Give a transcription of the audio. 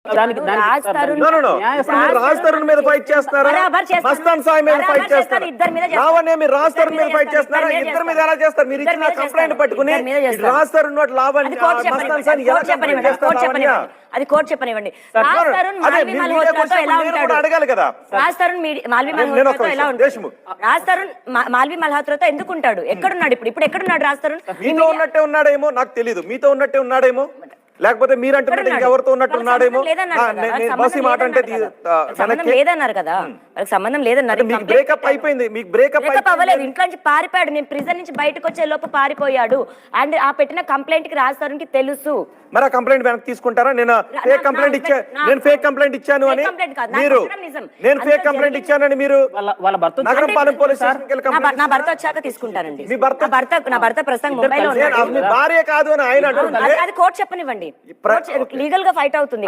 రాజ్ తరుణ్ మీద ఫైట్ చేస్తారా, మస్తాన్ సాయి మీద ఫైట్ చేస్తారా? లావణ్య మీరు రాజ్ తరుణ్ మీద ఫైట్ చేస్తారా? ఇద్దరి మీద ఎలా చేస్తారు? మీరు ఇచ్చిన కంప్లైంట్ పట్టుకుని రాజ్ తరుణ్ లావణ్య మస్తాన్ సాయి ఎలా కంప్లైంట్ చేస్తారు? అది కోర్టు చెప్పనివ్వండి. రాజ్ తరుణ్ మాల్వి మల్హోత్రాతో ఎలా ఉంటాడు? అడగాలి కదా. రాజ్ తరుణ్ మాల్వి మల్హోత్రాతో ఎలా ఉంటాడు? రాజ్ తరుణ్ మాల్వి మల్హోత్రాతో ఎందుకు ఉంటాడు? ఎక్కడున్నాడు ఇప్పుడు ఎక్కడున్నాడు రాజ్ తరుణ్? మీతో ఉన్నట్టే ఉన్నాడేమో నాకు తెలియదు. మీతో ఉన్నట్టే ఉన్నాడేమో, లేకపోతే మీరంటున్నట్టు ఇంకెవరితో ఉన్నట్టు ఉన్నాడేమో. లేదన్నారు కదా, వాళ్ళకి సంబంధం లేదన్నారు. మీకు బ్రేకప్ అయిపోయింది. మీకు బ్రేకప్ అవ్వలేదు. ఇంట్లో నుంచి పారిపోయాడు. నేను ప్రిజన్ నుంచి బయటకు వచ్చే లోపు పారిపోయాడు. అండ్ ఆ పెట్టిన కంప్లైంట్ కి రాజ్ తరుణ్ కి తెలుసు. మరి ఆ కంప్లైంట్ వెనక్కి తీసుకుంటారా? నేను ఫేక్ కంప్లైంట్ ఇచ్చాను అని మీరు, నేను ఫేక్ కంప్లైంట్ ఇచ్చానని మీరు వాళ్ళ భర్త నగరంపాలెం పోలీస్ స్టేషన్ కి నా భర్త వచ్చాక తీసుకుంటానండి. మీ భర్త నా భర్త ప్రస్తుతం ముంబైలో ఉన్నాడు. భార్య కాదు అని ఆయన అంటున్నారు. అది కోర్టు చెప్పనివ్వండి. లీగల్ గా ఫైట్ అవుతుంది.